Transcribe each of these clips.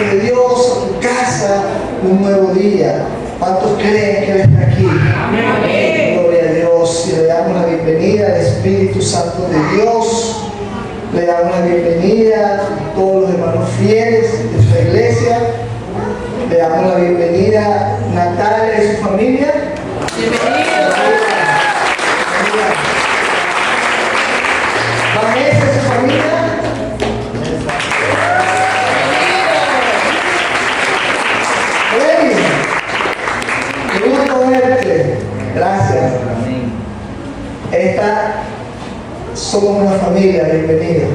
de Dios, a tu casa, un nuevo día. ¿Cuántos creen que Él está aquí? Amén. Gloria a Dios. Y le damos la bienvenida al Espíritu Santo de Dios. Le damos la bienvenida a todos los hermanos fieles de nuestra iglesia. Le damos la bienvenida a Natalia y su familia. Bienvenidos. Vanessa y su familia. Gracias. Somos una familia, bienvenidos.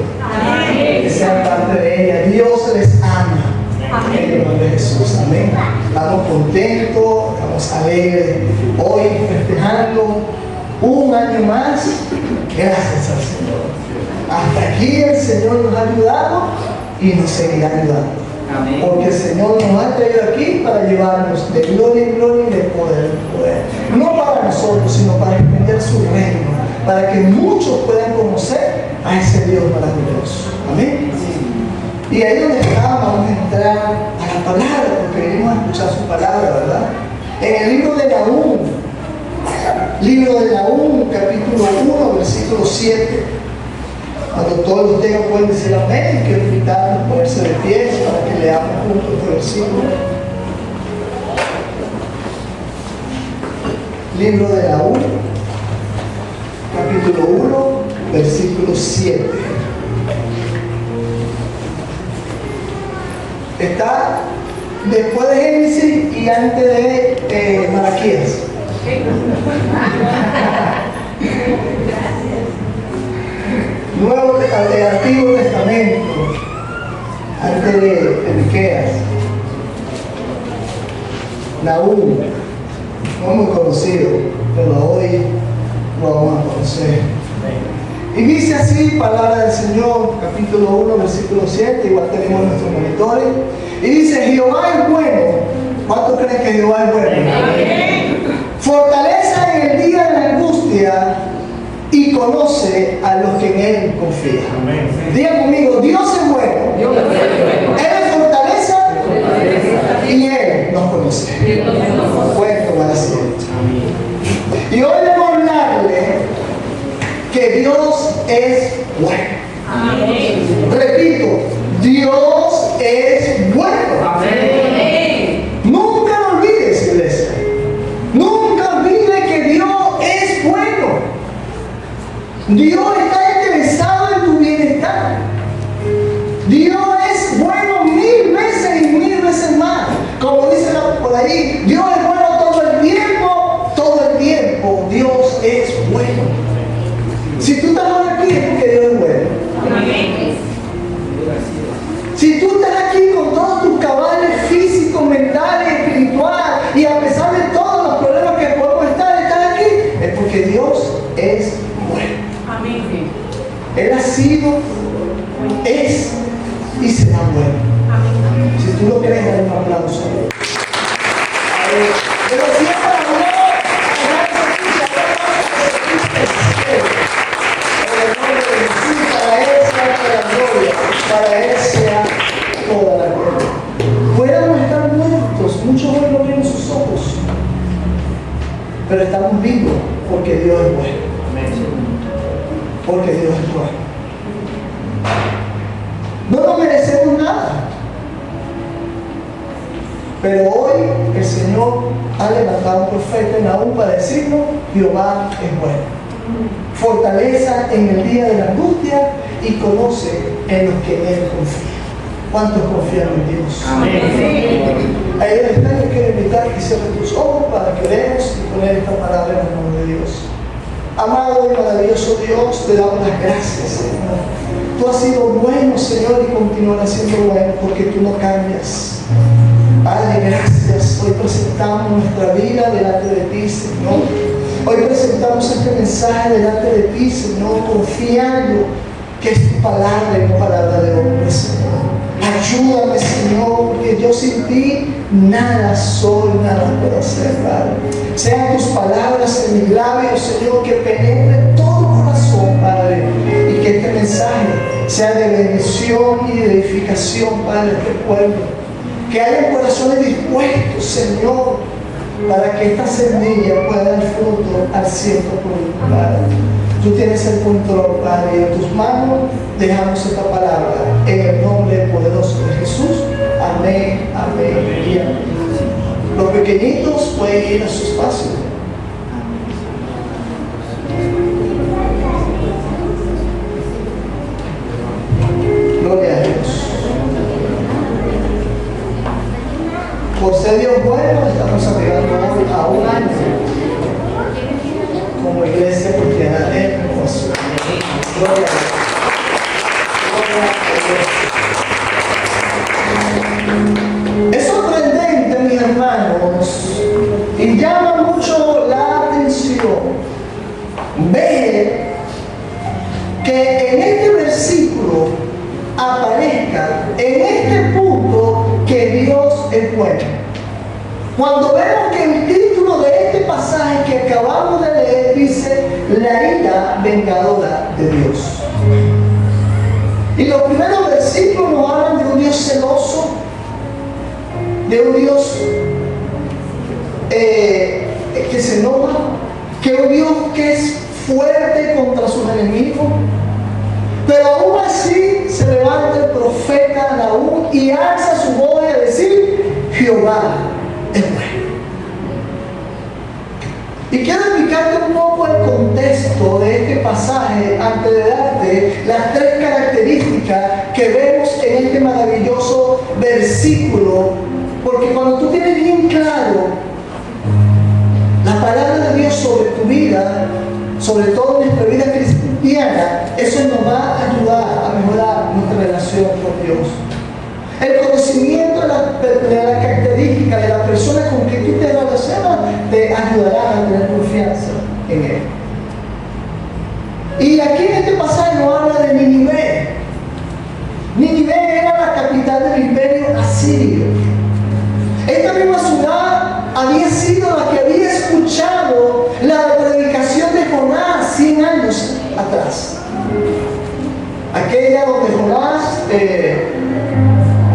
Que sean parte de ella. Dios les ama. En el nombre de Jesús. Amén. Estamos contentos, estamos alegres. Hoy festejando un año más. Gracias al Señor. Hasta aquí el Señor nos ha ayudado y nos seguirá ayudando. Amén. Porque el Señor nos ha traído aquí para llevarnos de gloria en gloria y de poder en poder. No para nosotros, sino para extender su reino, para que muchos puedan conocer a ese Dios maravilloso. Amén. Sí. Y ahí donde estamos, vamos a entrar a la palabra, porque venimos a escuchar su palabra, ¿verdad? En el libro de Nahum, capítulo 1, versículo 7. Cuando todos los tengan pueden decir amén. Quiero invitarlos a ponerse de pie para que leamos juntos este versículo. Libro de Nahum, capítulo 1, versículo 7. Está después de Génesis y antes de Malaquías. Antiguo Testamento, antes de Miqueas. Nahum, no muy conocido, pero hoy lo vamos a conocer. Y dice así, palabra del Señor, capítulo 1, versículo 7, igual tenemos nuestros monitores. Y dice, Jehová es bueno. ¿Cuántos creen que Jehová es bueno? Fortaleza en el día de la angustia y conoce a los que en Él confían. Digan conmigo, Dios es bueno. Dios es bueno. Él es fortaleza y Él nos conoce. Cuento para siempre. Y hoy debo hablarle que Dios es bueno. Amén. Repito, Dios es bueno. Amén. Nunca lo olvides, iglesia. Nunca olvides que Dios es bueno. Dios está interesado en tu bienestar. Dios es bueno 1000 veces y 1000 veces más. Como dice por ahí, Dios es bueno todo el tiempo. Todo el tiempo Dios es bueno. Si tú estás aquí es porque Dios es bueno. Si tú estás aquí con todos tus cabales físicos, mentales, espirituales, y a pesar de todos los problemas que podemos estar aquí, es porque Dios es bueno. Amén. Él ha sido, es y será bueno. Amén. Si tú lo crees, dale un aplauso. Pero siempre para Él sea toda la gloria. Pudiéramos estar muertos, muchos hoy no ven sus ojos, pero estamos vivos porque Dios es bueno. Porque Dios es bueno. No nos merecemos nada, pero hoy el Señor ha levantado un profeta en Nahum para decirnos: Jehová es bueno. Fortaleza en el día de la angustia y conoce en los que en Él confían. ¿Cuántos confían en Dios? Amén. Ahí donde están, yo quiero invitar que cierres tus ojos para que veamos y poner esta palabra en el nombre de Dios. Amado y maravilloso Dios, te damos las gracias, Señor. Tú has sido bueno, Señor, y continuarás siendo bueno porque tú no cambias. Padre, gracias. Hoy presentamos nuestra vida delante de ti, Señor. Hoy presentamos este mensaje delante de ti, Señor, confiando que es tu palabra y no palabra de hombre, Señor. Ayúdame, Señor, porque yo sin ti nada soy, nada puedo hacer, Padre. Sean tus palabras en mis labios, Señor, que penetre todo corazón, Padre, y que este mensaje sea de bendición y de edificación, Padre, de este pueblo. Que hayan corazones dispuestos, Señor, para que esta semilla pueda dar fruto al 100%, Padre. Tú tienes el control, Padre, y en tus manos dejamos esta palabra en el nombre poderoso de Jesús. Amén, amén y amén. Los pequeñitos pueden ir a su espacio. Gloria a Dios. Por ser Dios bueno, estamos arribando hoy a un año como iglesia cristiana en Hermoso. Gloria a Dios. Gloria a Dios. Es sorprendente, mis hermanos, y llama mucho la atención ver que en este versículo aparezca en este punto que Dios es bueno. Cuando vemos que el título de este pasaje que acabamos de leer dice la ira vengadora de Dios. Y los primeros versículos nos hablan de un Dios celoso, de un Dios que se enoja, que un Dios que es fuerte contra sus enemigos. Pero aún así se levanta el profeta Nahum y alza su voz a decir: Jehová es bueno. Y quiero explicarte un poco el contexto de este pasaje antes de darte las tres características que vemos en este maravilloso versículo, porque cuando tú tienes bien claro la palabra de Dios sobre tu vida, sobre todo en nuestra vida cristiana, eso nos va a ayudar a mejorar nuestra relación con Dios. El conocimiento de la característica de la persona con que tú te relacionas te ayudará a tener confianza en Él. Y aquí en este pasaje nos habla de Nínive. Nínive era la capital del imperio asirio. Esta misma ciudad había sido la que había escuchado la predicación de Jonás 100 años atrás. Aquella donde Jonás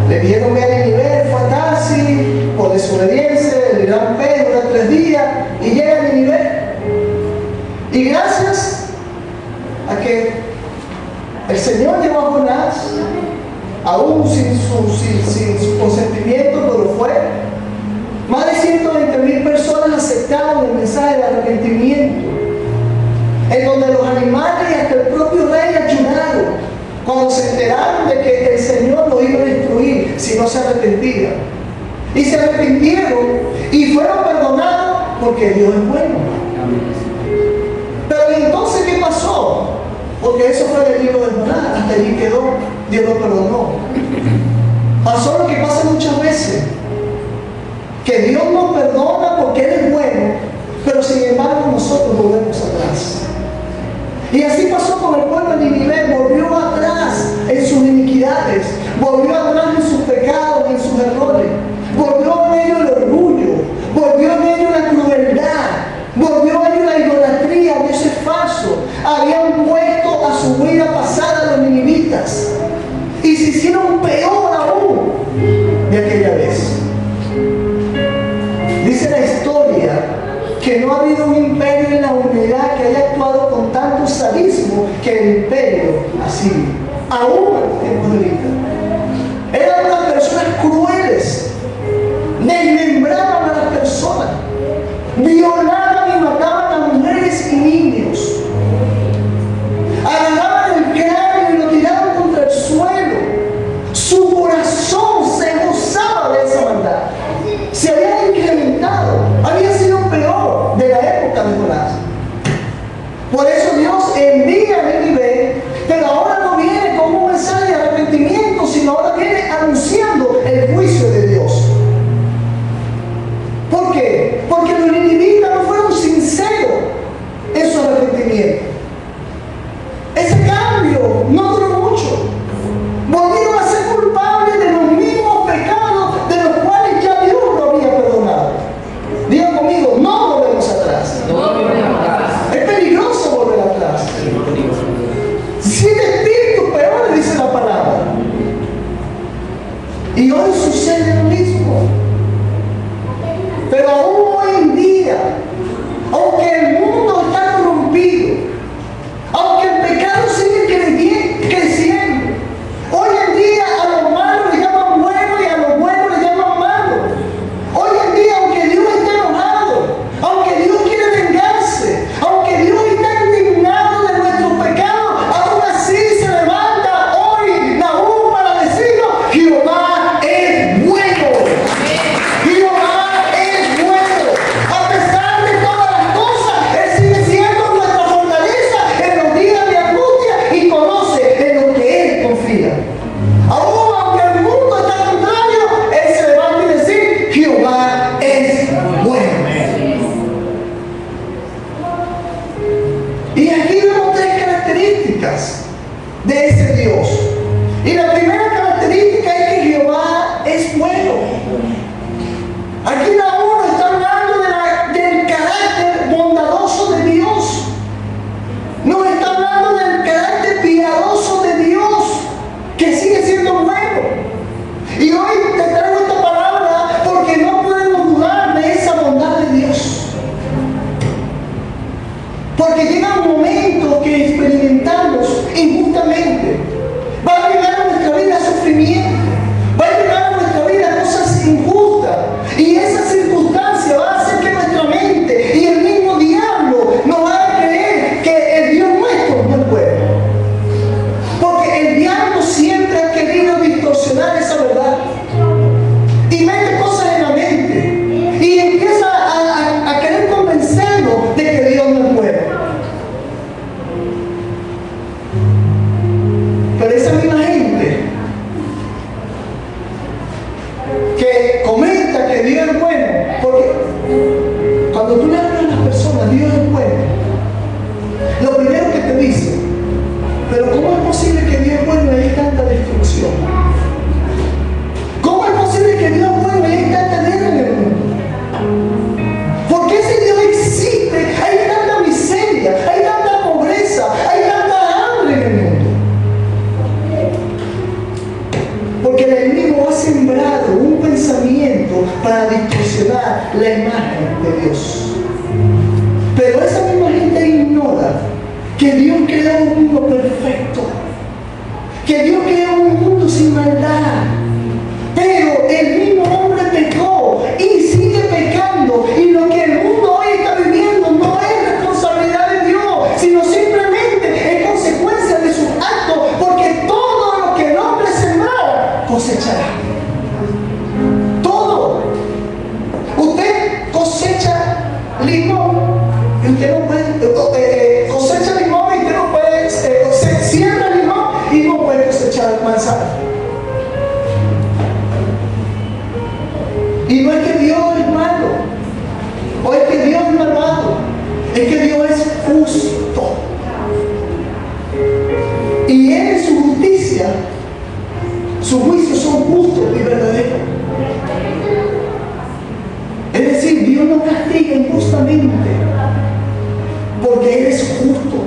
le dijeron que a Nínive fue a Tarsis por desobediencia, le dieron pez, dura 3 días y llega a Nínive. Y gracias a que el Señor llevó a Jonás, aún sin su consentimiento, pero fue, más de 120,000 personas aceptaron el mensaje de arrepentimiento, en donde los animales y hasta el propio rey ayunaron cuando se enteraron de que el Señor los iba a destruir si no se arrepentían. Y se arrepintieron y fueron perdonados porque Dios es bueno. Pero entonces, ¿qué pasó? Porque eso fue el libro de Jonás, hasta allí quedó, Dios lo perdonó. Pasó lo que pasa muchas veces, que Dios nos perdona porque Él es bueno, pero sin embargo nosotros volvemos atrás. Y así pasó con el pueblo de Nínive, volvió atrás en sus iniquidades, volvió atrás en sus pecados, en sus errores, volvió en ellos el orgullo, volvió en ellos la crueldad, volvió en ellos la idolatría, dioses falsos. Habían puesto a su vida pasada a los ninivitas y se hicieron peor aún de aquella vez. Dice la historia que no ha habido un imperio en la humanidad que haya actuado con tanto sadismo que el imperio asirio, aún en los tiempos de ahorita. Eran unas personas crueles, desmembraban a las personas, violaban y mataban a mujeres y niños, agarraban el cráneo y lo tiraban contra el suelo. Su corazón se gozaba de esa maldad, se había incrementado, había sido peor de la época de Jonás. Por eso Dios envía a Nínive, pero ahora no viene como un mensaje de arrepentimiento, sino ahora viene anunciando el juicio de Dios. ¿Por qué? Porque los ninivitas no fueron sinceros en su arrepentimiento. Ese cambio no duró mucho. Volvieron a ser culpables de los mismos pecados de los cuales ya Dios lo había perdonado. Digan conmigo, no volvemos atrás. No volvemos atrás. Es peligroso volver atrás. 7 espíritus peores, dice la palabra. Y hoy sucede lo mismo. de ese Dios. Y la primera característica es que Jehová es bueno. Aquí la uno está hablando del carácter bondadoso de Dios. Nos está hablando del carácter piadoso de Dios, que sigue siendo bueno. Y hoy te traigo esta palabra porque no podemos dudar de esa bondad de Dios. Porque llega un momento que experimentamos injustamente. Va a llegar a nuestra vida sufrimiento. Va a llegar a nuestra vida cosas injustas. Y esa circunstancia va a hacer que nuestra mente y el mismo diablo nos haga creer que el Dios nuestro no es bueno. Porque el diablo siempre ha querido distorsionar esa verdad. Y mete cosas en la mente. Y empieza a querer convencernos de que Dios no es bueno. Pero esa misma gente que comenta que Dios es bueno, porque cuando tú le hablas a las personas, Dios es bueno, lo primero que te dice, pero ¿cómo es posible que Dios es bueno y hay tanta destrucción? ¿Cómo es posible que Dios es bueno y hay tanta guerra en el mundo? ¿Por qué si Dios existe hay tanta miseria, hay tanta pobreza, hay tanta hambre en el mundo? Porque el enemigo ha sembrado un pensamiento para distorsionar la imagen de Dios. Pero esa misma gente ignora que Dios creó un mundo perfecto, que Dios creó un mundo sin maldad. Pero el mismo hombre pecó y sigue pecando, y lo que el mundo hoy está viviendo no es responsabilidad de Dios, sino simplemente es consecuencia de sus actos, porque todo lo que el hombre sembrara cosechará. Todo. Usted cosecha limón y usted no puede cosecha limón y usted no puede siembra limón y no puede cosechar manzana. Y no es que Dios es malo, o es que Dios es malvado, es que Dios es justo. Y Él en su justicia, sus juicios son justos y verdaderos. Es decir, Dios no castiga injustamente, porque Él es justo.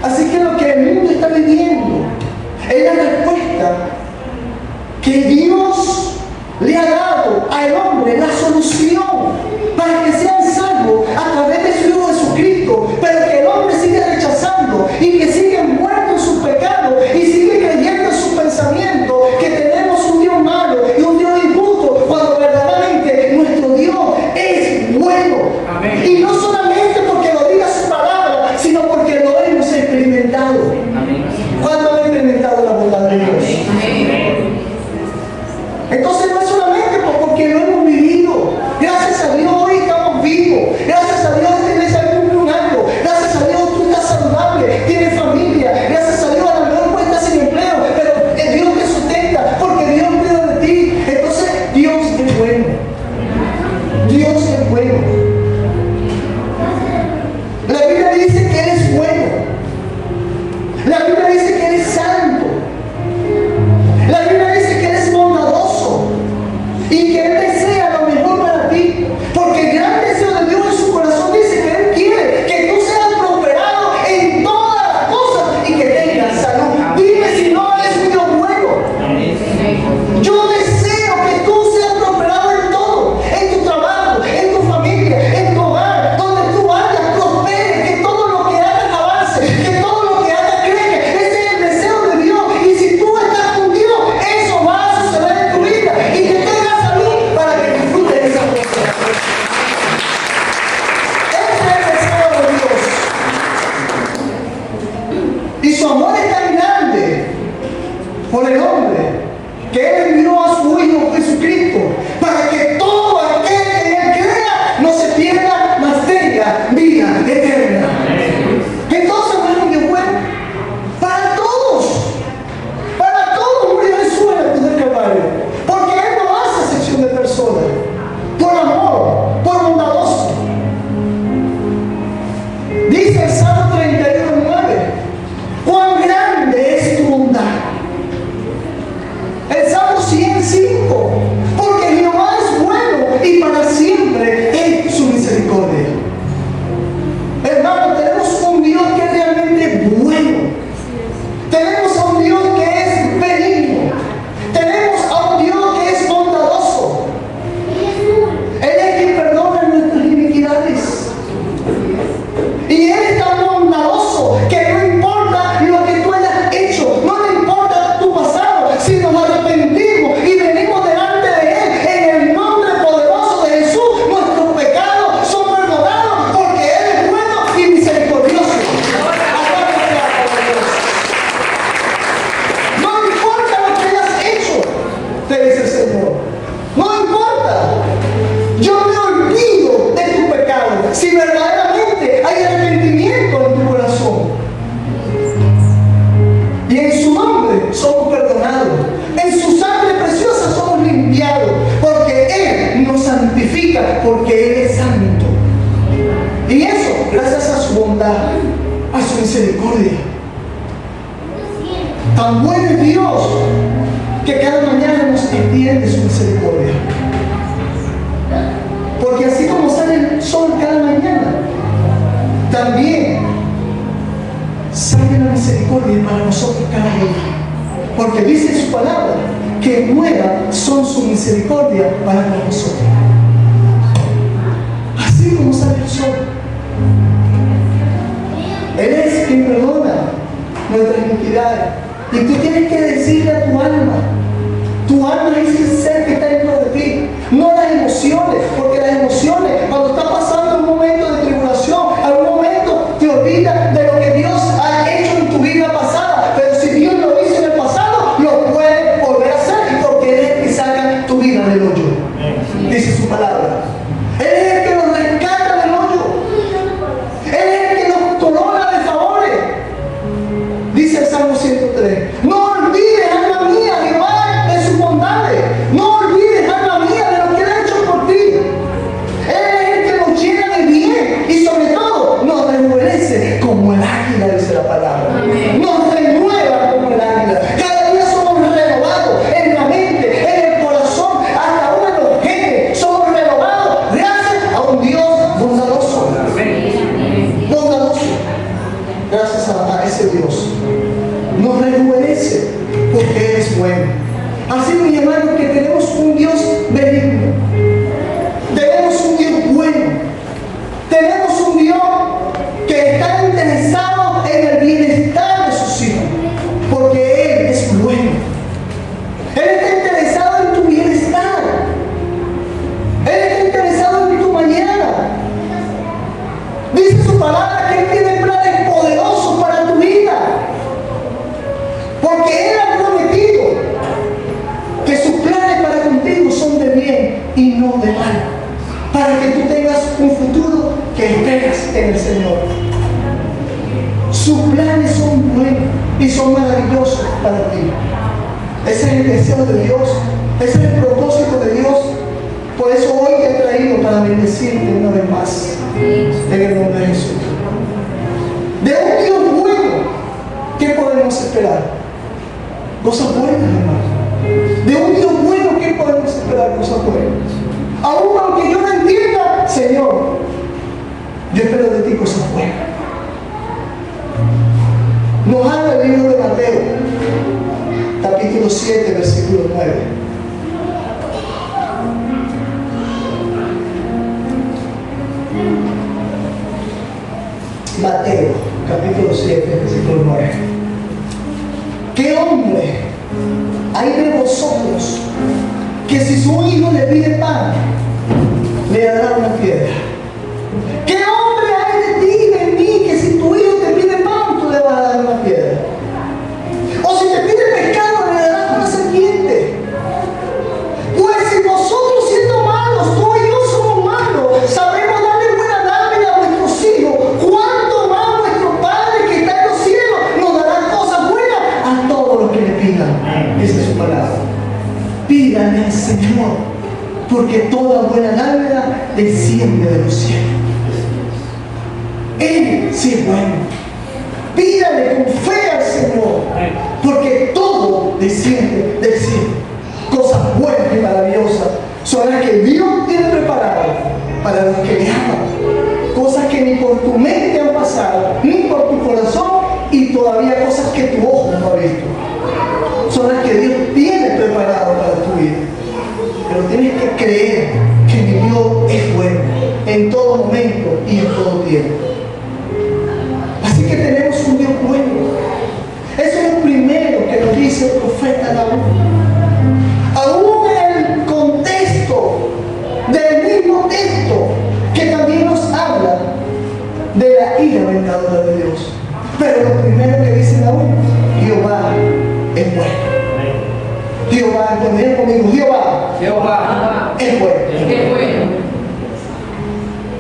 Así que lo que el mundo está viviendo es la respuesta que Dios le ha dado al hombre, la solución para que sean salvos a través de su Hijo Jesucristo, pero que el hombre sigue rechazando y que sigue envuelto en sus pecados y sigue creyendo en sus pensamientos que tenemos un Dios malo y un Dios injusto, cuando verdaderamente nuestro Dios es bueno. Amén. Y no solamente porque lo diga su palabra, sino porque lo hemos experimentado. Amén. ¿Cuándo hemos experimentado la bondad de Dios? Amén. Entonces no es solamente porque lo hemos vivido. Gracias a Dios hoy estamos vivos. Gracias a Dios esta iglesia cumple un año. Gracias a Dios tú estás saludable, tienes familia. Gracias a Dios a lo mejor pues estás sin empleo, pero es Dios te sustenta porque Dios cuida de ti. Entonces Dios es bueno. Dios es bueno. La Biblia dice que Él es bueno. La Biblia dice que Él es santo. La Biblia dice que Él es bondadoso y que Él desea lo mejor para ti, porque el gran deseo de Dios en su corazón dice que Él quiere que tú seas prosperado en todas las cosas y que tengas salud. Dime si no eres un Dios bueno. Yo deseo que tú seas prosperado en todo, en tu trabajo, en tu familia, en tu hogar, donde tú vayas, prosperes, que todo lo que hagas avance, que todo lo que hagas crezca. Ese es el deseo de Dios. Y si tú estás con Dios, eso va a suceder en tu vida y que tengas salud para que disfrutes de esa cosa. Ese es el deseo de Dios. Y su amor es tan grande por el hombre que Él envió a su Hijo Jesucristo para que todo aquel que en Él crea no se pierda, mas tenga vida eterna. Entonces no es un Dios bueno para todos. Para todos murió Jesús en la cruz del Calvario, porque Él no hace excepción de personas, por amor, por bondadoso. Dice el Salmo 31:9 a su misericordia. Tan bueno es Dios que cada mañana nos extiende su misericordia. Porque así como sale el sol cada mañana, también sale la misericordia para nosotros cada día. Porque dice su palabra que nuevas son su misericordia para con nosotros. Así como sale el sol. Él es quien perdona nuestras iniquidades. Y tú tienes que decirle a tu alma es el ser que está dentro de ti, no las emociones, porque las emociones, cuando estás pasando un momento de tribulación, algún momento te olvidas de lo que Dios ha hecho en tu vida pasada, pero si Dios lo hizo en el pasado, lo puede volver a hacer, porque Él es el que saca tu vida del hoyo, dice su palabra. Él es el que nos rescata del hoyo, Él es el que nos corona de favores, dice el Salmo 103. No olvides, alma mía, Jehová, de sus bondades. No olvides, alma mía, de lo que Él ha hecho por ti. Él es el que nos llena de bien y sobre todo nos rejuvenece como el águila, dice la palabra. Nos renueva como el águila. Cada día somos renovados en la mente, en el corazón, hasta aún en los genes. Somos renovados gracias a un Dios bondadoso. Bondadoso. Gracias a ese Dios. Nos rejuvenece porque Él es bueno. Así, mis hermanos, que tenemos un Dios benigno, tenemos un Dios bueno, tenemos un Dios que está interesado en el bienestar de sus hijos, porque Él es bueno. Él está interesado en tu bienestar, Él está interesado en tu mañana. Dice su palabra que Él tiene planes poderosos para tu vida, porque Él ha prometido que sus planes para contigo son de bien y no de mal, para que tú tengas un futuro que esperas en el Señor. Sus planes son buenos y son maravillosos para ti. Ese es el deseo de Dios, ese es el propósito de Dios. Por eso hoy te he traído para bendecirte una vez más, en el nombre de Jesús. De un Dios bueno, ¿qué podemos esperar? Cosas buenas, hermano. De un Dios bueno, ¿qué podemos esperar? Cosas buenas. Aún aunque yo no entienda, Señor, yo espero de ti cosas buenas. Nos habla el libro de Mateo, capítulo 7, versículo 9. Mateo, capítulo 7, versículo 9. ¿Qué hombre hay de vosotros que si su hijo le pide pan, le dará una piedra? ¿Qué hombre hay de ti y de mí que si tu hijo te pide pan, tú le vas a dar una piedra? O si te pide pescado, le darás una serpiente. Pues si nosotros, siendo malos, tú y yo somos malos, sabemos darle buena dádiva a nuestros hijos, ¿cuánto más nuestro Padre que está en los cielos nos dará cosas buenas a todos los que le pidan? Esa es su palabra. Pídanle al Señor, porque toda buena dádiva desciende de los cielos. Él sí es bueno. Pídale con fe al Señor, porque todo desciende del cielo. Cosas buenas y maravillosas son las que Dios tiene preparado para los que le aman. Cosas que ni por tu mente han pasado, ni por tu corazón, y todavía cosas que tu ojo no ha visto. Son las que Dios tiene preparado para tu vida. Pero tienes que creer que mi Dios es bueno en todo momento y en todo tiempo. Así que tenemos un Dios bueno. Eso es lo primero que nos dice el profeta Nahum. Aún en el contexto del mismo texto que también nos habla de la ira vengadora de Dios. Pero lo primero que dice Nahum, Jehová es bueno. Jehová, ven conmigo, Jehová es bueno.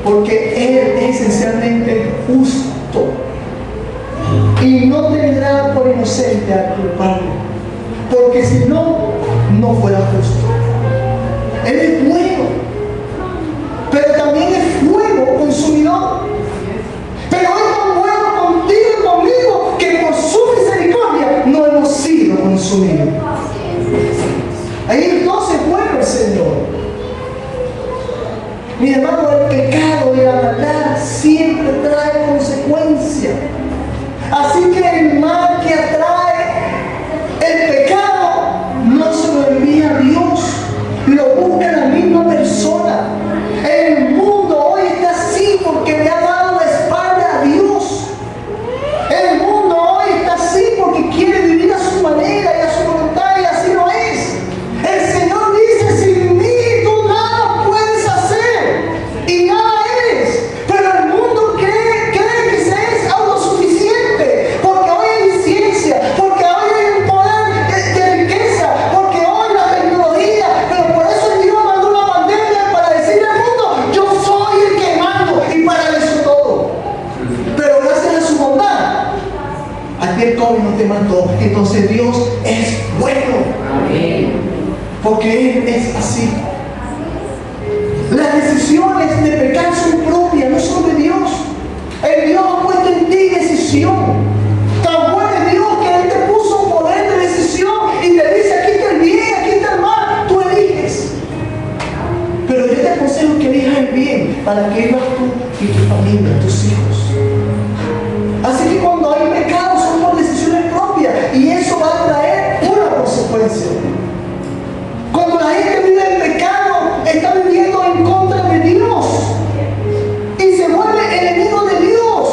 Porque Él es esencialmente justo y no tendrá por inocente al culpable, porque si no, no fuera justo. Él es bueno, pero también es fuego consumidor. Pero es tan bueno A ti el COVID no te mató. Entonces Dios es bueno. Amén. Porque Él es así. Las decisiones de pecar son propias, no son de Dios. El Dios ha puesto en ti decisión. Tan bueno es Dios que Él te puso un poder de decisión y te dice: aquí está el bien, aquí está el mal. Tú eliges. Pero yo te aconsejo que elijas el bien para que vivas tú y tu familia, tus hijos. Así que cuando hay pecado son por decisiones propias y eso va a traer una consecuencia. Cuando la gente vive en pecado, está viviendo en contra de Dios y se vuelve enemigo de Dios.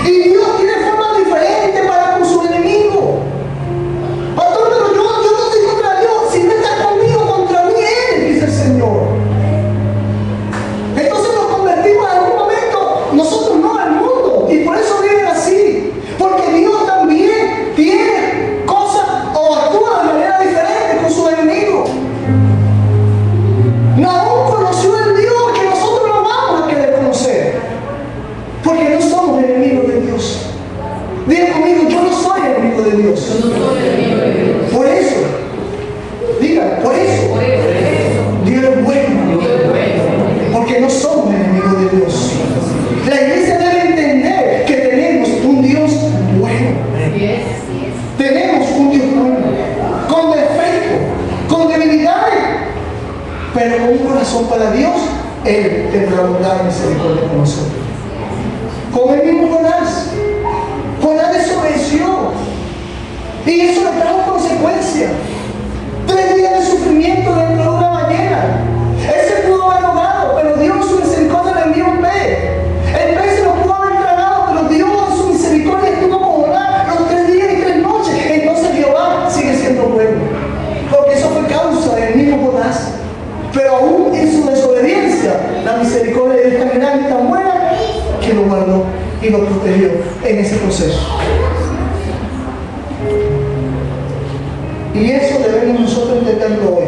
Y Dios tiene formas diferentes para con su enemigo. Pastor, pero yo no estoy contra Dios. Si no está conmigo, contra mí Él, dice el Señor. Entonces nos convertimos en algún momento, nosotros no al mundo. Y por eso viven así. Porque Dios también tiene cosas o actúa de manera diferente con su enemigo. Nahum conoció el Dios que nosotros no vamos a querer conocer. Porque no somos enemigos de Dios. Diga conmigo: yo no soy enemigo de Dios. Yo no soy enemigo de Dios. Por eso. Diga, por eso. Por eso. Dios es bueno. Dios es bueno. Porque no somos enemigos de Dios. La iglesia debe entender que tenemos un Dios bueno. Yes. Tenemos un Dios bueno. Con defectos, con debilidades. Pero con un corazón para Dios, Él tendrá bondad y misericordia con nosotros. Como el mismo Jonás. Jonás desobedeció. Y eso le trajo consecuencias. 3 días de sufrimiento dentro de una ballena. Él se pudo haber ahogado, pero Dios en su misericordia le envió un pez. El pez se lo pudo haber tragado, pero Dios en su misericordia estuvo con Jonás los 3 días y 3 noches. Entonces Jehová sigue siendo bueno. Porque eso fue causa del mismo Jonás. Pero aún en su desobediencia, la misericordia de Dios es tan grande y tan buena que lo guardó y lo protegió en ese proceso. Y eso debemos nosotros entenderlo hoy.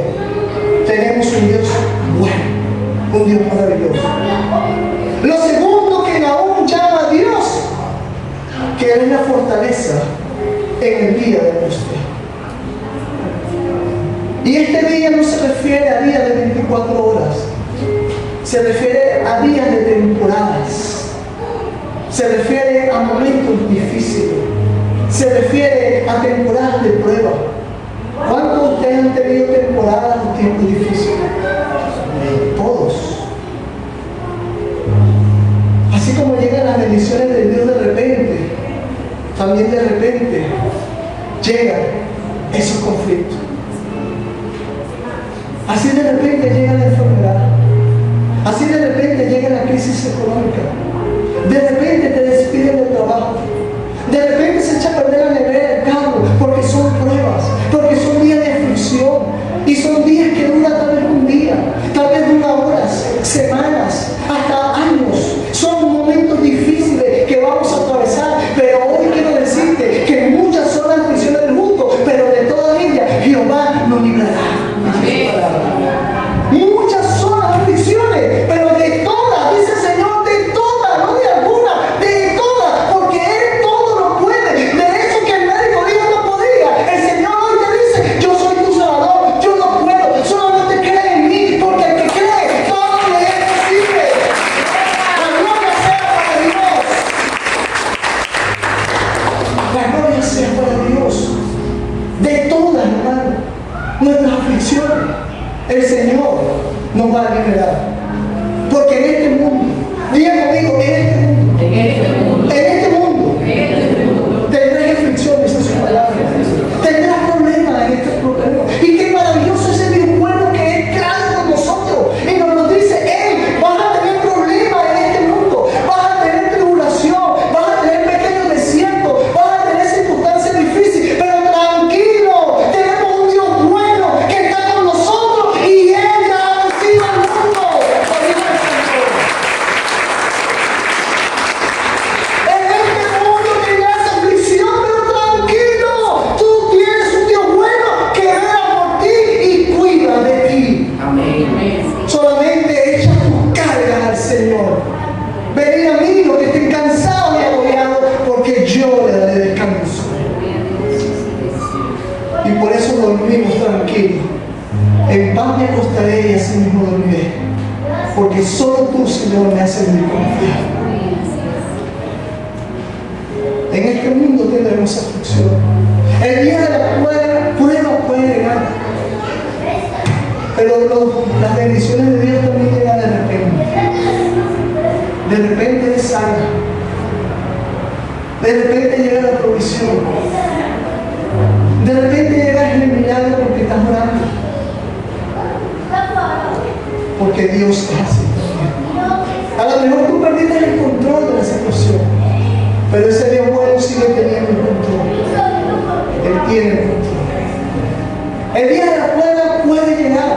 Tenemos un Dios bueno, un Dios maravilloso. Lo segundo que Nahum llama a Dios, que es la fortaleza en el día de angustia. Y este día no se refiere a días de 24 horas, se refiere a días de temporadas, se refiere a momentos difíciles, se refiere a temporadas de prueba. ¿Cuántos de ustedes han tenido temporadas o tiempos difíciles? Todos. Así como llegan las bendiciones de Dios de repente, también de repente llegan esos conflictos. Así de repente llega la enfermedad. Así de repente llega la crisis económica. De repente te despiden del trabajo. De repente se echa a perder la nevera, el carro, porque son pruebas, porque son días de aflicción. Y son días que duran tal vez un día, tal vez dura horas, semanas, hasta años. Son momentos difíciles que vamos a atravesar. Pero hoy quiero decirte que muchas son las aflicciones del justo, pero de todas ellas Jehová nos librará. Muchas son las aflicciones, pero de todas, dice el Señor, de todas, no de alguna, de todas, porque Él todo lo puede. De eso que el médico dijo no podía, el Señor hoy te dice: yo soy tu Salvador, yo no puedo, solamente cree en mí, porque el que cree, todo le es posible. La gloria sea para Dios. La gloria sea para Dios. De todas, hermano, nuestras aflicciones, el Señor nos va a liberar. Porque en este mundo, diga conmigo, en este mundo, tendrás aflicciones en su palabra, tendrás problemas en este problema. Y qué maravilloso ese Dios bueno que es claro con nosotros y nos lo dice: Él, vas a tener problemas en este mundo, vas a tener tribulación, vas a tener pequeños desiertos, vas a tener circunstancias difíciles, pero tranquilo, tenemos un Dios bueno que está con nosotros y Él ya ha vencido al mundo. porque solo tú, Señor, me haces vivir confiado. En este mundo tendremos aflicción. El día de la prueba puede llegar. Pero las bendiciones de Dios también llegan de repente. De repente es sana. De repente llega la provisión. De repente llega el milagro porque estás orando. Porque Dios es así también. A lo mejor tú perdiste el control de la situación, pero ese Dios bueno sigue teniendo el control. Él tiene el control. El día de la prueba puede llegar,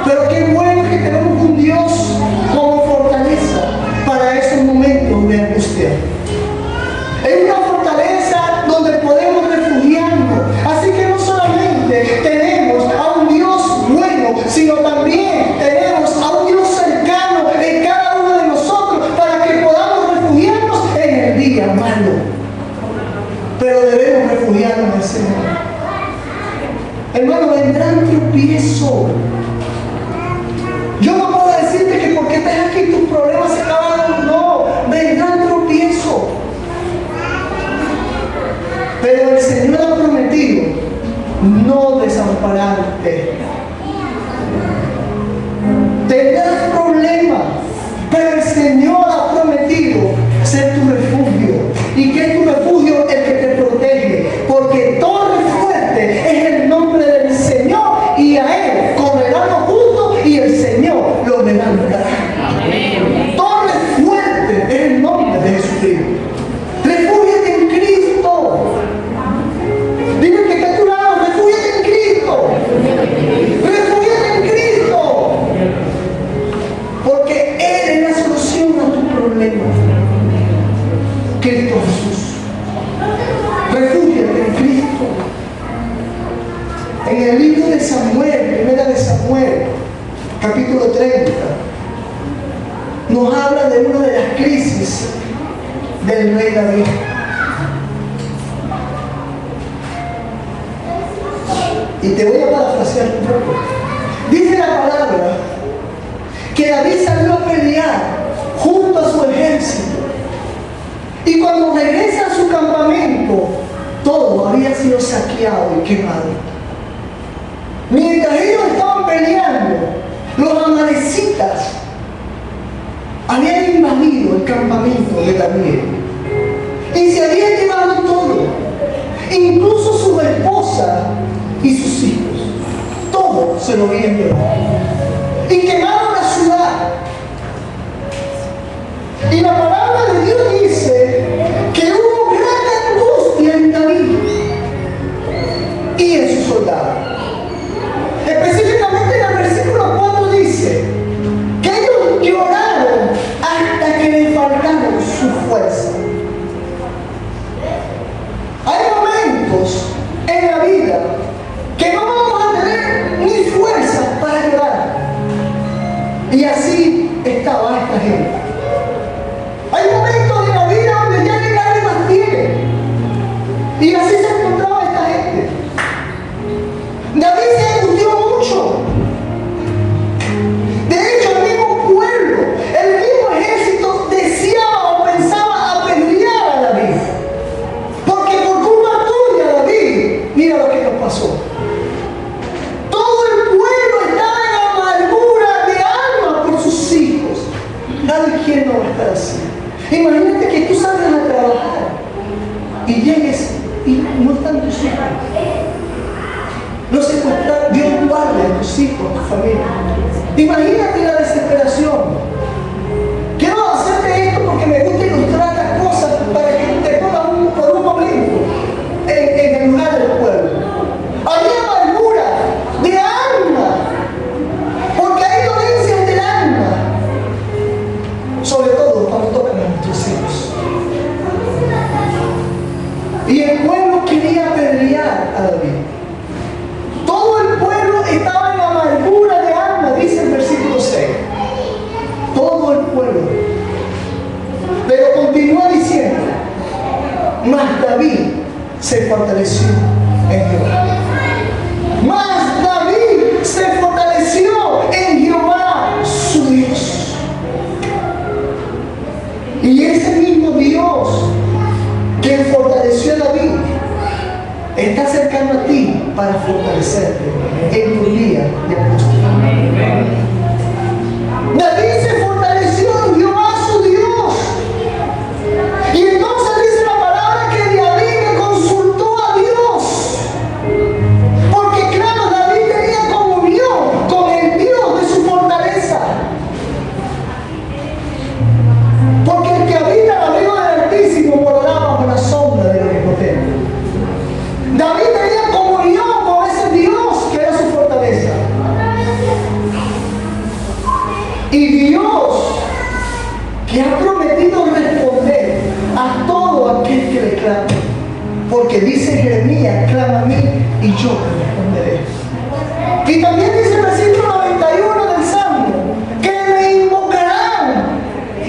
pero qué bueno que tenemos un Dios como fortaleza para esos momentos de angustia. Es una fortaleza donde podemos refugiarnos. Así que no solamente tenemos a un Dios bueno, sino también tenemos a un Dios cercano en cada uno de nosotros para que podamos refugiarnos en el día malo. Pero debemos refugiarnos en el Señor. Hermano, vendrán tropiezos. Yo no puedo decirte que porque estás aquí tus problemas se acabaron. No, vendrán tropiezos. Pero el Señor ha prometido no desampararte. Tendrás problemas, pero el Señor ha prometido ser tu refugio. ¿Y qué es tu refugio? El que te protege. Porque torre fuerte es el nombre del Señor, y a Él correrán los justos y el Señor los levantará. Torre fuerte es el nombre de Jesucristo. Refúgiate en Cristo. Dime que está a tu lado, refúgiate en Cristo. Refúgiate en Cristo. Porque Él es la solución a tu problema. Cristo Jesús. Refúgiate en Cristo. En el libro de Samuel, primera de Samuel, capítulo 30, nos habla de una de las crisis del rey David. Y te voy a parafrasear un poco. Dice la palabra que David salió a pelear junto a su ejército. Y cuando regresa a su campamento, todo había sido saqueado y quemado. Mientras ellos estaban peleando, los amalecitas habían invadido el campamento de David y se habían llevado todo, incluso su esposa y sus hijos. Todo se lo habían llevado y quemaron la ciudad. Y la palabra de Dios dice que hubo gran angustia en David y en sus soldados. Específicamente en el versículo 4 dice que ellos lloraron hasta que le faltaron su fuerza. Hay momentos en la vida que no vamos a tener ni fuerza para llorar. Y así estaba esta gente. Hay momentos en la vida donde ya ni nadie más tiene. Y así se encontraba esta gente. David se angustió mucho. De hecho, el mismo pueblo, el mismo ejército deseaba o pensaba apedrear a David. Porque por culpa tuya, David, mira lo que nos pasó. Todo el pueblo estaba en amargura de alma por sus hijos. Nadie quiere no va a estar así. Imagínate que tú salgas a trabajar y llegues y no están tus hijos. No secuestrar, Dios guarde a tus hijos, a tu familia. Imagínate la desesperación. Quiero hacerte esto porque me gusta ilustrar las cosas para que te pongas por un momento en el lugar del pueblo. Hay amargura de alma, porque hay dolencias del alma, sobre todo cuando tocan a nuestros hijos. Y el pueblo quería apedrear a David. Todo el pueblo estaba en amargura de alma, dice el versículo 6. Todo el pueblo. Pero continúa diciendo, mas David se fortaleció en Jehová. Mas David se fortaleció en Jehová su Dios. Y ese mismo Dios que fortaleció a David está cercano a ti para fortalecerte en tu día de angustia. David se fortaleció en Jehová su Dios. Y entonces dice la palabra que David le consultó a Dios. Porque claro, David tenía comunión con el Dios de su fortaleza. Porque el que habita al abrigo del Altísimo morará bajo la sombra del Omnipotente. David tenía comunión con ese Dios que era su fortaleza. Y Dios, que ha prometido responder a todo aquel que le clame. Porque dice Jeremías, clama a mí y yo te responderé. Y también dice el versículo 91 del Salmo, que me invocarán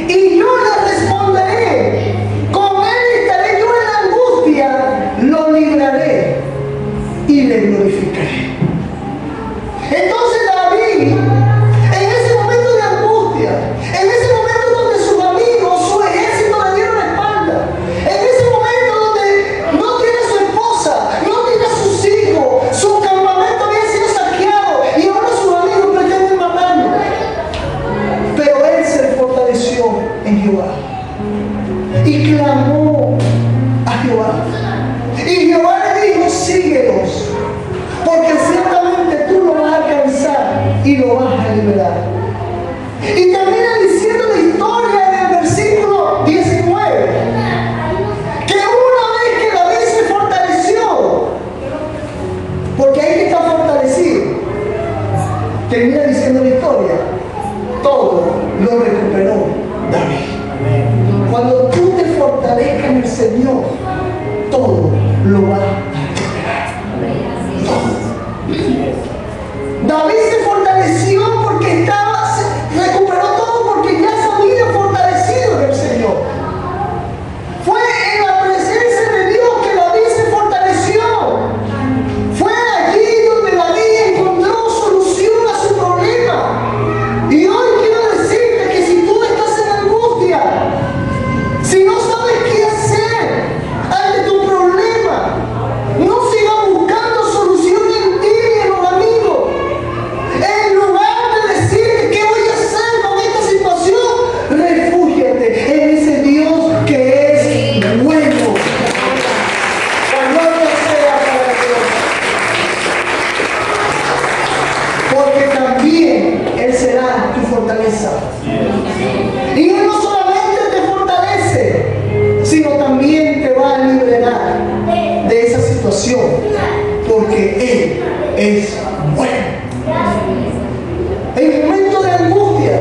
y yo les responderé. Con él estaré yo en la angustia, lo libraré y le glorificaré. Entonces David, en ese momento de angustia, en ese momento donde sus amigos, su ejército le dieron la espalda, en ese momento donde no tiene a su esposa, no tiene a sus hijos, su campamento había sido saqueado y ahora sus amigos pretenden matarlo. Pero él se fortaleció en Jehová y clamó a Jehová. Y Jehová le dijo, síguelos, porque ciertamente tú lo vas a alcanzar y lo vas a liberar. Y termina diciendo la historia en el versículo 19, que una vez que David se fortaleció, porque ahí que está fortalecido, termina diciendo la historia, todo lo recuperó David. Cuando tú te fortalezcas en el Señor, todo lo vas a recuperar. Todo. David se fortaleció porque recuperó todo porque ya se había fortalecido en el Señor. Fue en la presencia de Dios que David se fortaleció. Fue allí donde David encontró solución a su problema. Y hoy quiero decirte que si tú estás en angustia, si no sabes qué hacer ante tu problema, no sigas buscando solución en ti y en los amigos. En lugar de decirte qué voy a hacer con esta situación, refúgiate en ese Dios que es bueno. La gloria sea para Dios. Porque también Él será tu fortaleza. Y Él no solamente te fortalece, sino también te va a liberar de esa situación. Porque Él es bueno. En momentos de angustia,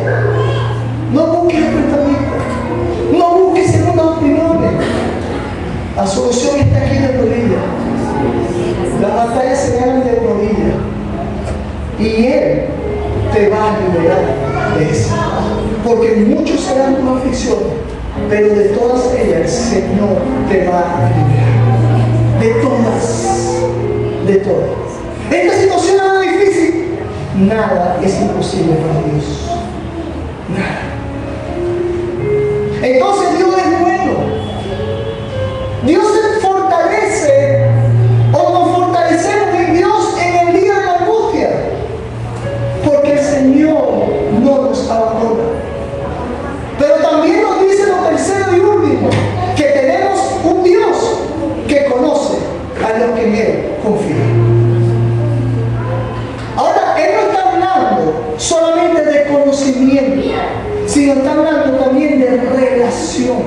no busques prestamistas, no busques segundas opiniones. La solución está aquí de rodillas. Las batallas se ganan de rodillas. Y Él te va a liberar de eso. Porque muchos serán tus aflicciones, pero de todas ellas el Señor te va a liberar. De todas. De todas. Esta situación es difícil. Nada es imposible para Dios. Nada. Entonces Dios es bueno. Dios se fortalece o nos fortalecemos en Dios en el día de la angustia. Porque el Señor no nos abandona. Pero también nos dice lo tercero y último, que tenemos un Dios que conoce a los que en Él confían. Ahora, Él no está hablando solamente de conocimiento, sino está hablando también de relación.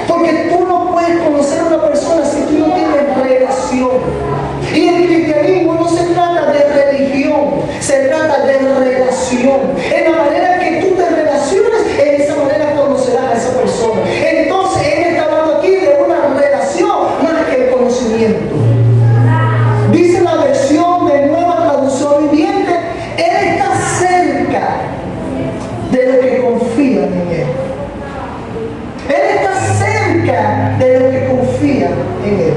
Porque tú no puedes conocer a una persona si tú no tienes relación. Y el cristianismo no se trata de religión, se trata de relación. En la manera que tú te relaciones, en esa manera conocerás a esa persona. Entonces, Él está hablando aquí de una relación más que el conocimiento. Dice la versión de Nueva Traducción Viviente, Él está cerca de los que confían en Él. Él está cerca de los que confían en Él.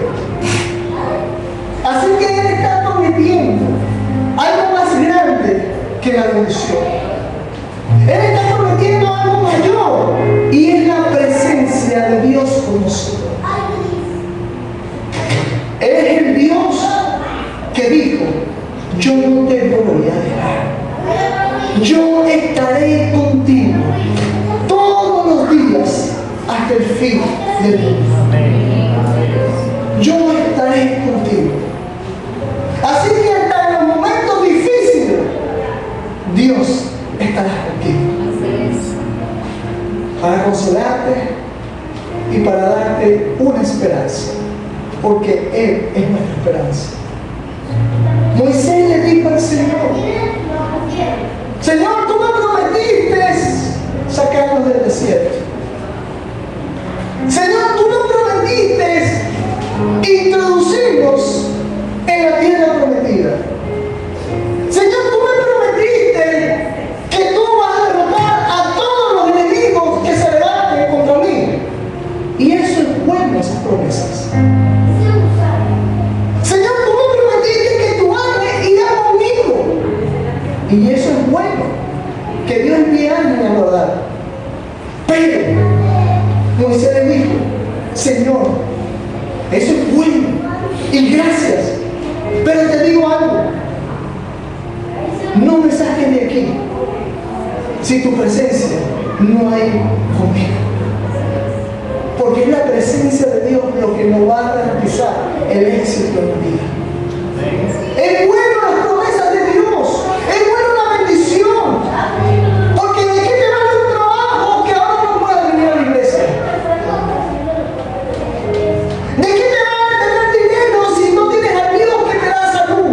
Así que Él está prometiendo algo más grande que la bendición. Él está prometiendo algo mayor y es la presencia que dijo, yo no te voy a dejar. Yo estaré contigo todos los días hasta el fin del mundo. Yo estaré contigo. Así que hasta en los momentos difíciles, Dios estará contigo. Para consolarte y para darte una esperanza. Porque Él es nuestra esperanza. Moisés le dijo al Señor, Señor, tú me prometiste sacarnos del desierto. Señor, tú nos prometiste introducirnos en la tierra prometida. Señor, tú me prometiste que tú vas a derrotar a todos los enemigos que se levanten contra mí. Y eso es bueno, esas promesas. Señor, tú me prometiste que tu ángel irá conmigo. Y eso es bueno, que Dios envíe ángeles a guardar. Pero Moisés le dijo, Señor, eso es bueno y gracias, pero te digo algo, no me saques de aquí si tu presencia no hay conmigo, porque es la presencia de Dios lo que nos va a garantizar el éxito en la vida. Es bueno las promesas de Dios, es bueno la bendición, porque de qué te vale un trabajo que ahora no puedas venir a la iglesia. ¿De qué te vale tener dinero si no tienes a Dios que te da salud?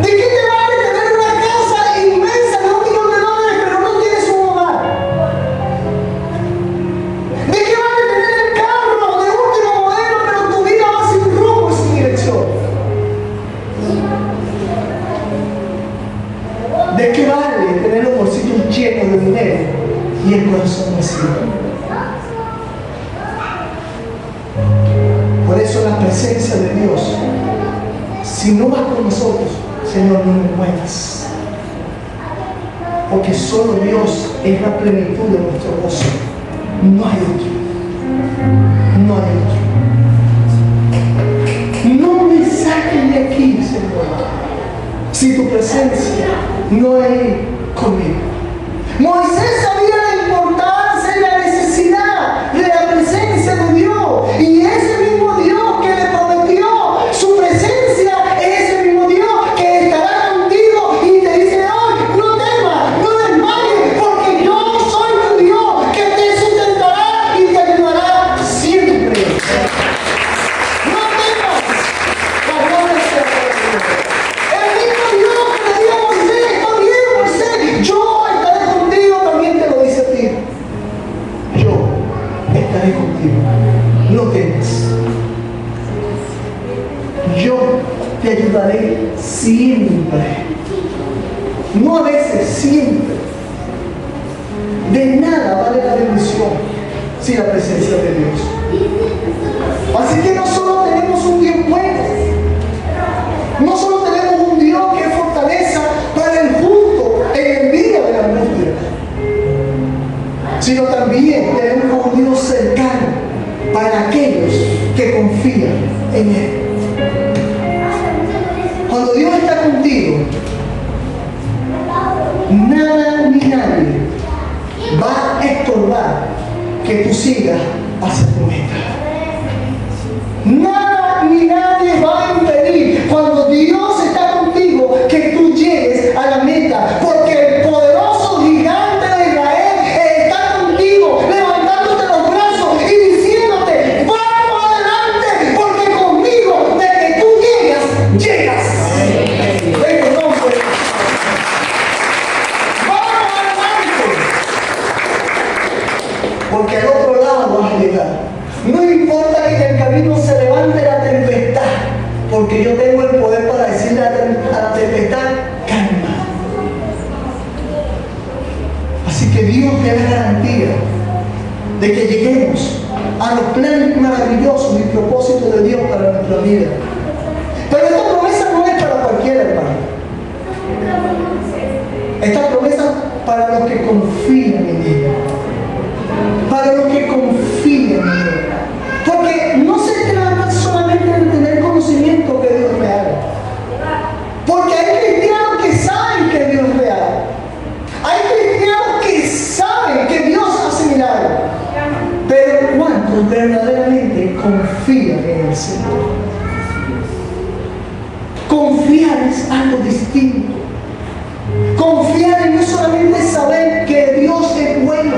¿De qué te vale tener una casa inmensa de $1 millón pero no tienes un hogar? ¿De qué vale tener el carro de último modelo pero tu vida va sin rumbo y sin dirección? ¿De qué vale tener los bolsillos llenos de dinero y el corazón vacío? Por eso la presencia de Dios, si no vas con nosotros, Señor, no nos muevas. Porque solo Dios es la plenitud de nuestro gozo. No hay otro. No hay otro. No me saques de aquí, Señor, si tu presencia no es conmigo. Moisés sabía la importancia y la necesidad de la presencia de Dios. Y ese mismo Dios que le prometió su presencia es ese mismo Dios que estará contigo y te dice hoy, no temas, no desmayes, porque yo soy tu Dios que te sustentará y te ayudará siempre. No temas, la gloria sea para Dios. El mismo Dios que le dijo a Moisés, está bien, Moisés, yo estaré contigo, también te lo dice a ti. Yo estaré contigo, no temas. Yo te ayudaré siempre. No a veces, siempre. De nada vale la bendición sin la presencia de Dios. Así que no solo tenemos un Dios bueno, no solo tenemos un Dios que es fortaleza para el justo en el día de la angustia, sino también tenemos un Dios cercano para aquellos que confían en Él. Cuando Dios está contigo, nada ni nadie va a estorbar que tú sigas hacia tu meta. Nada ni nadie va a impedir cuando Dios está contigo que tú llegues a la meta, porque el poderoso gigante de Israel está contigo, levantándote los brazos y diciéndote, vamos adelante, porque conmigo de que tú llegas, llegas. En el nombre de Jesús. Vamos adelante, porque al otro lado vas a llegar. No importa que en el camino se levante la tempestad, porque yo tengo el poder para decirle a la tempestad, calma. Así que Dios te da garantía de que lleguemos a los planes maravillosos y propósitos de Dios para nuestra vida. Pero esta promesa no es para cualquier hermano. Esta promesa para los que confían en Él. Para los que confían en Él. Porque no se trata solamente de tener conocimiento confían en el Señor. Confiar es algo distinto. Confiar en no solamente saber que Dios es bueno.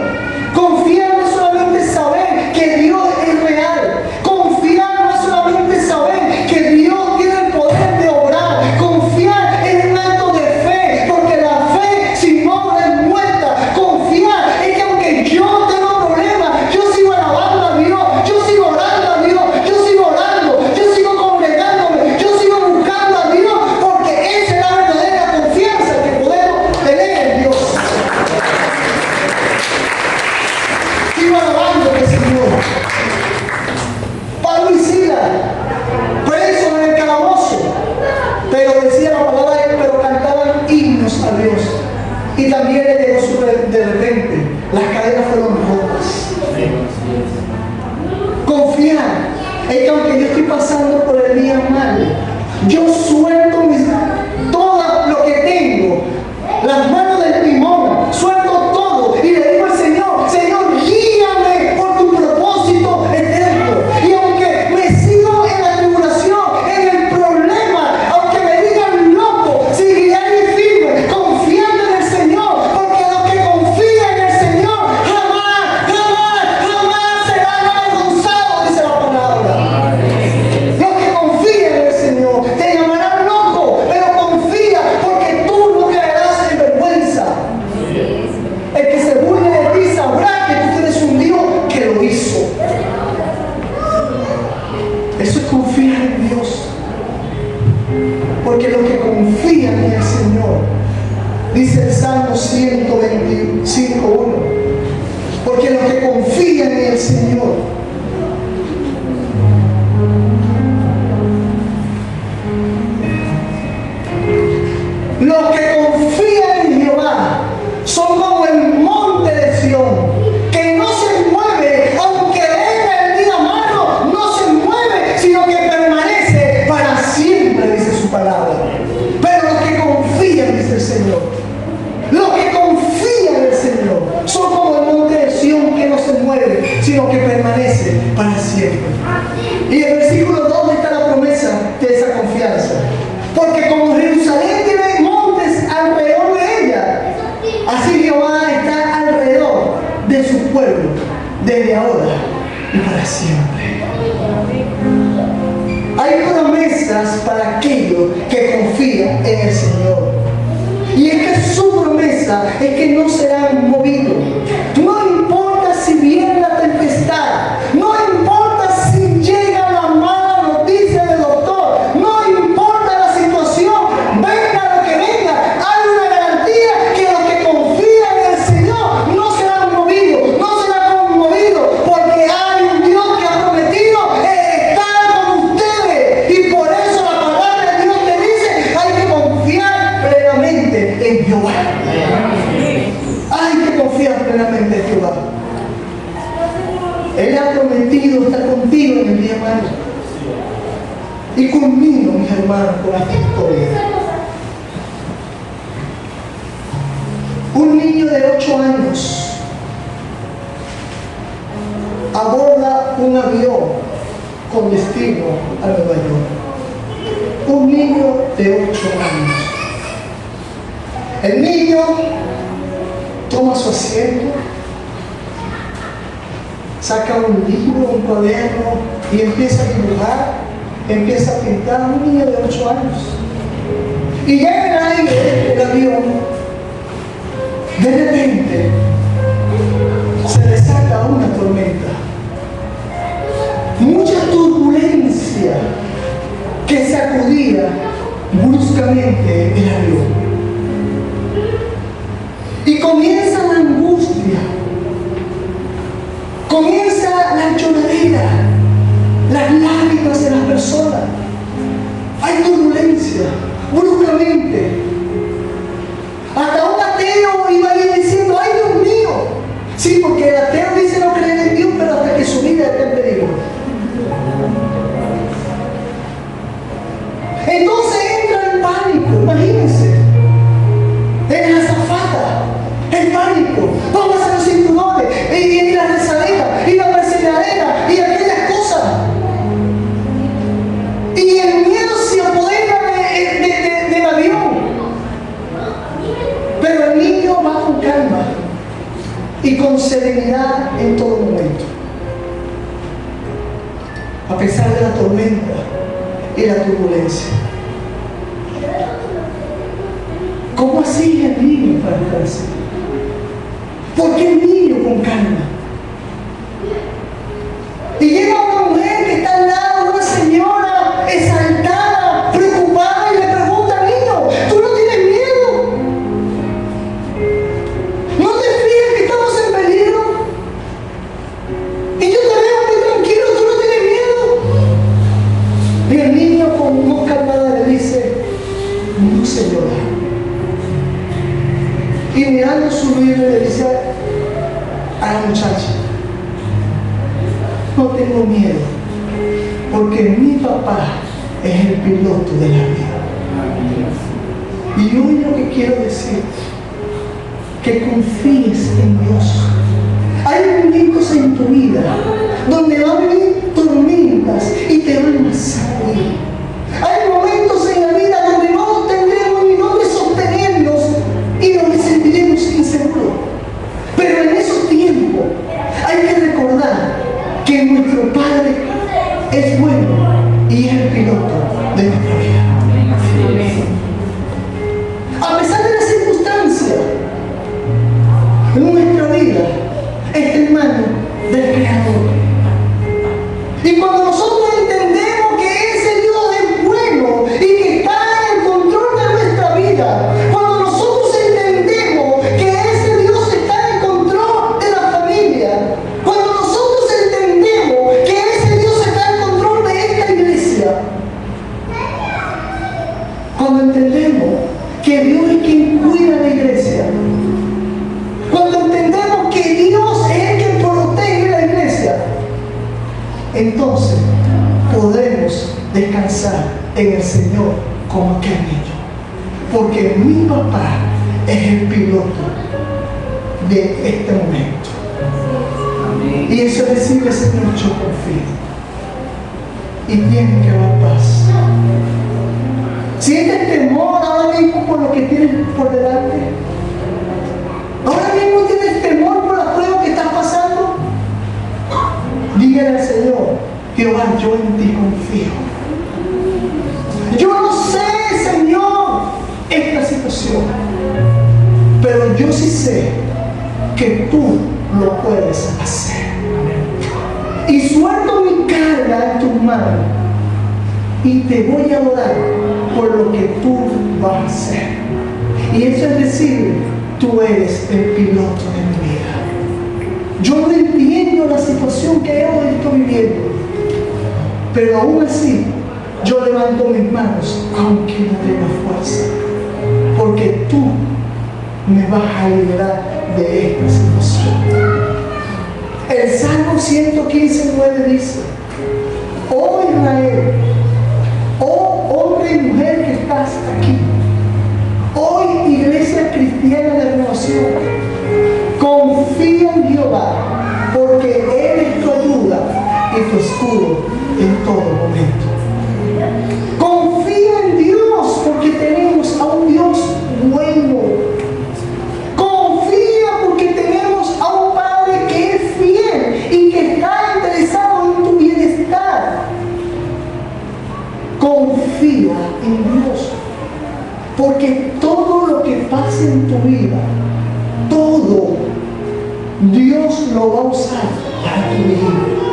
Confiar no solamente saber que Dios es real. Confiar no solamente saber que Dios tiene el poder de obrar. Confiar es un acto de fe, porque la fe sin obra es muerta. Confiar es que aunque yo tengo problemas, yo sigo alabando a Dios, yo sigo orando a Dios, yo sigo orando, yo sigo congregándome, yo sigo buscando a Dios, porque esa es la verdadera confianza que podemos tener en Dios. Sigo alabando al Señor. Pablo y Silas, presos en el calabozo, pero decía la palabra, pero cantaban himnos a Dios. Y también le llegó de repente, las cadenas fueron rotas. Confiar es que aunque yo estoy pasando por el día mal, yo suelto todo lo que tengo, las manos del timón, suelto todo y le digo al Señor, Señor, guíame por tu propósito eterno. Y aunque me sigo en la tribulación, en el problema, aunque me digan loco, seguiré ahí firme, confiando en el Señor, porque los que confían en el Señor jamás, jamás, jamás serán avergonzados, dice la palabra. Los que confían en el Señor te llamarán loco, pero confía, porque tú no caerás en vergüenza. El que se burle de ti sabrá que tú tienes un Dios que lo hizo. Eso es confiar en Dios. Porque los que confían en el Señor, dice el Salmo 125:1, porque los que confían en el Señor, los que confían en Jehová son como el monte de Sión, que no se mueve, aunque venga el día malo, no se mueve, sino que permanece para siempre, dice su palabra. Pero los que confían, dice el Señor, los que confían en el Señor, son como el monte de Sión, que no se mueve, sino que permanece para siempre. Y en el versículo 2 está la promesa de esa confianza. Porque como Jerusalén tiene montes alrededor de ella, así Jehová está alrededor de su pueblo, desde ahora y para siempre. Hay promesas para aquellos que confían en el Señor. Y es que su promesa es que no serán movidos. No importa si viene la tempestad, no importa si llega la mala noticia del doctor, no importa la situación, venga lo que venga, hay una garantía que los que confían en el Señor no serán movidos, no serán conmovidos, porque hay un Dios que ha prometido estar con ustedes. Y por eso la palabra de Dios te dice, hay que confiar plenamente en Jehová. Hay que confiar plenamente en Jehová. Él ha prometido estar contigo en el día malo. Y culmino, mis hermanos, con esta historia. Un niño de 8 años aborda un avión con destino a Nueva York. Un niño de 8 años. El niño toma su asiento, saca un libro, un cuaderno y empieza a dibujar, empieza a pintar. Un niño de 8 años. Y ya en el aire, el avión, de repente, se desata una tormenta. Mucha turbulencia que sacudía bruscamente el avión. Y comienza la angustia, comienza la lloradera, las lágrimas de las personas. Hay turbulencia, bruscamente. Hasta un ateo iba a ir diciendo, ¡ay, Dios mío! Sí, porque el ateo dice no creer en Dios, pero hasta que su vida esté en peligro. Entonces entra el pánico, imagínense. En la azafata, el pánico, pónganse los cinturones, y la rezadera, y la perseveradera, y aquellas cosas. serenidad en todo momento. A pesar de la tormenta y la turbulencia. ¿Cómo así el niño para estar así? ¿Por qué el niño con calma? Y llega una mujer que está al lado de una señora exaltada, preocupada, y le pregunta al niño: ¿tú no tienes miedo? ¿No te fijas que estamos en peligro? Y yo te veo muy tranquilo, ¿tú no tienes miedo? Y el niño con voz calmada le dice: no, señora. Y mirando su libro le dice a la muchacha: no tengo miedo, porque mi papá es el piloto de la vida. Y hoy lo que quiero decir, que confíes en Dios. Hay momentos en tu vida donde van a venir tormentas y te van a sacudir. Hay momentos en la vida donde no tendremos ni dónde sostenernos y nos sentiremos inseguros. Pero en esos tiempos hay que recordar que nuestro Padre es bueno y es el piloto de nuestra vida. A pesar de las circunstancias, nuestra vida está en manos del Creador. Y cuando nosotros entendemos que ese Dios es bueno y que está en el control de nuestra vida, cuando nosotros entendemos que ese Dios está en el control de la familia, cuando nosotros entendemos que ese Dios está en el control de esta iglesia, cuando entendemos que Dios es quien cuida la iglesia, cuando entendemos que Dios es el que protege la iglesia, entonces podremos descansar en el Señor como aquel niño. Porque mi papá es el piloto de este momento. Y eso decirle: Señor, yo confío. Y tiene que haber paz. ¿Sientes temor ahora mismo por lo que tienes por delante? ¿Ahora mismo tienes temor por la prueba que estás pasando? Dígale al Señor: Jehová, yo en ti confío. Yo no sé, Señor, esta situación, pero yo sí sé que tú lo puedes hacer. Y suelto mi carga en tus manos y te voy a adorar por lo que tú vas a hacer. Y eso es decir, tú eres el piloto de mi vida. Yo no entiendo la situación que hoy estoy viviendo, pero aún así yo levanto mis manos, aunque no tenga fuerza, porque tú me vas a liberar de esta situación. El Salmo 115:9 dice: oh Israel, oh hombre y mujer que estás aquí, hoy iglesia cristiana de renovación, confía en Jehová, porque Él es tu ayuda y tu escudo en todo momento. Confía en Dios, porque tenemos a un Dios bueno. Confía porque tenemos a un Padre que es fiel y que está interesado en tu bienestar. Confía en Dios, porque todo lo que pase en tu vida, todo, Dios lo va a usar para tu bien.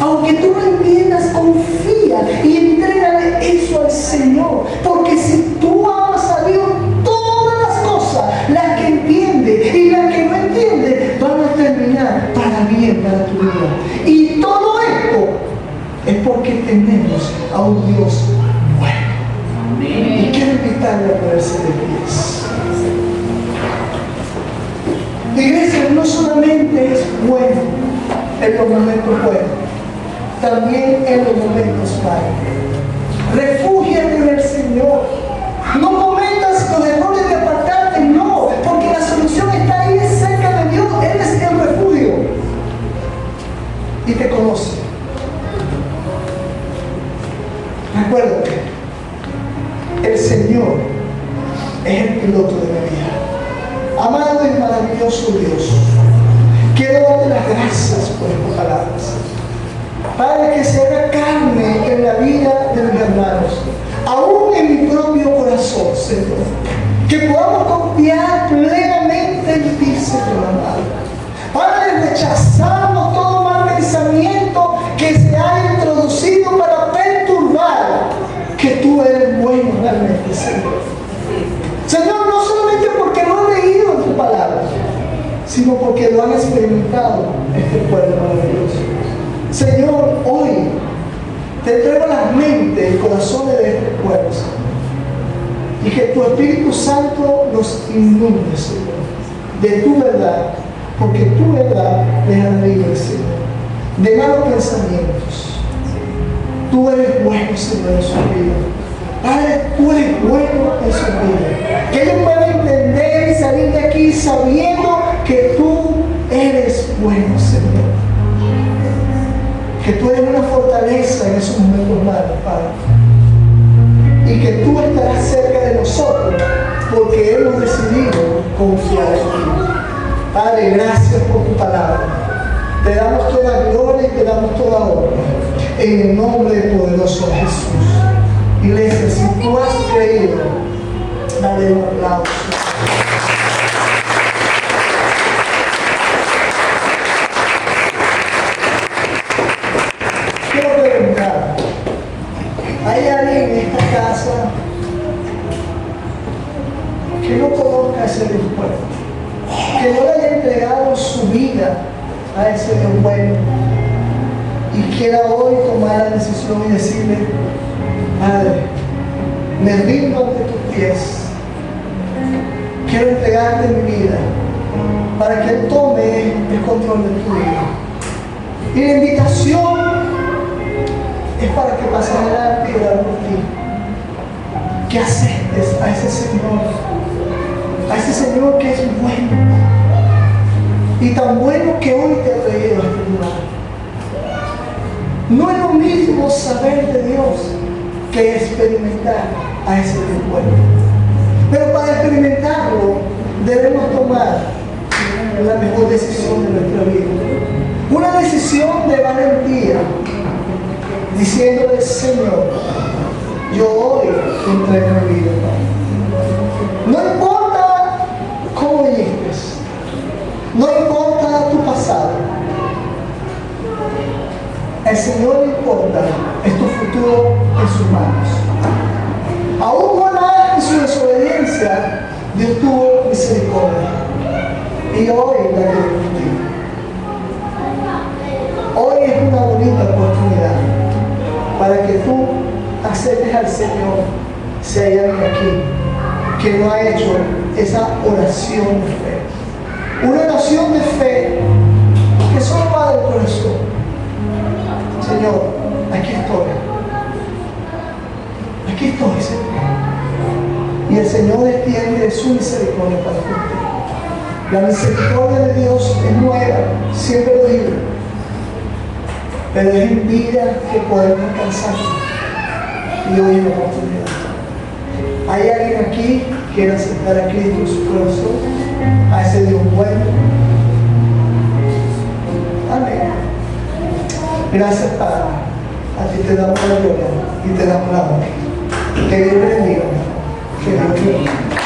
Aunque tú no entiendas, confía y entrégale eso al Señor. Porque si tú amas a Dios, todas las cosas, las que entiendes y las que no entiendes, van a terminar para bien para tu vida. Y todo esto es porque tenemos a un Dios bueno. Y quiero invitarle a ponerse de pies. La iglesia no solamente es bueno en los momentos buenos, también en los momentos malos. Refúgiate en el Señor. No cometas los errores de apartarte, no, porque la solución está ahí cerca de Dios. Él es el refugio y te conoce. Recuérdate, el Señor es el piloto de mi vida. Amado y maravilloso Dios, Quiero darte las gracias por estas palabras. Padre, que se haga carne en la vida de mis hermanos, aún en mi propio corazón, Señor. Que podamos confiar plenamente en ti, Señor amado. Padre, rechazamos todo mal pensamiento que se haya introducido para perturbar que tú eres bueno realmente, Señor. Señor, no solamente porque lo han leído en tu palabra, sino porque lo han experimentado este pueblo maravilloso. Señor, hoy te entrego las mentes y corazones de este pueblo, Señor. Y que tu Espíritu Santo nos inunde, Señor, de tu verdad, porque tu verdad deja libre, Señor, de malos pensamientos. Tú eres bueno, Señor, en su vida. Padre, tú eres bueno en su vida. Que ellos puedan entender y salir de aquí sabiendo que tú eres bueno, Señor. Que tú eres una fortaleza en esos momentos malos, Padre. Y que tú estarás cerca de nosotros porque hemos decidido confiar en ti. Padre, gracias por tu palabra. Te damos toda gloria y te damos toda honra. En el nombre poderoso de Jesús. Iglesia, si tú has creído, dale un aplauso. Quiero preguntar, ¿hay alguien en esta casa que no conozca a ese Dios bueno? Que no le haya entregado su vida a ese Dios bueno y quiera hoy tomar la decisión y decirle: Padre, me rindo ante tus pies, quiero entregarte mi vida para que Él tome el control de tu vida. Y la invitación es para que pases adelante y orar por ti, que aceptes a ese Señor que es bueno, y tan bueno que hoy te ha traído a este lugar. No es lo mismo saber de Dios que experimentar a ese Dios bueno. Pero para experimentarlo debemos tomar la mejor decisión de nuestra vida. Una decisión de valentía, diciéndole: Señor, yo hoy te entrego mi vida. No importa cómo llegues, no importa tu pasado, el Señor le importa es tu futuro en sus manos. Aún con en su desobediencia, Dios tuvo misericordia. Y hoy la tiene contigo. Hoy es una bonita oportunidad para que tú aceptes al Señor. Si hay alguien aquí que no ha hecho esa oración de fe, una oración de fe que solo va del corazón. Señor, aquí estoy. Aquí estoy, Señor. Y el Señor extiende su misericordia para contigo. La misericordia de Dios es nueva, siempre lo digo. Pero es en vida que podemos alcanzar. Y hoy es la oportunidad. ¿Hay alguien aquí que quiera aceptar a Cristo en su corazón? A ese Dios bueno. Amén. Gracias, Padre. A ti te damos la gloria y te damos la honra. Que Dios bendiga. Que Dios bendiga.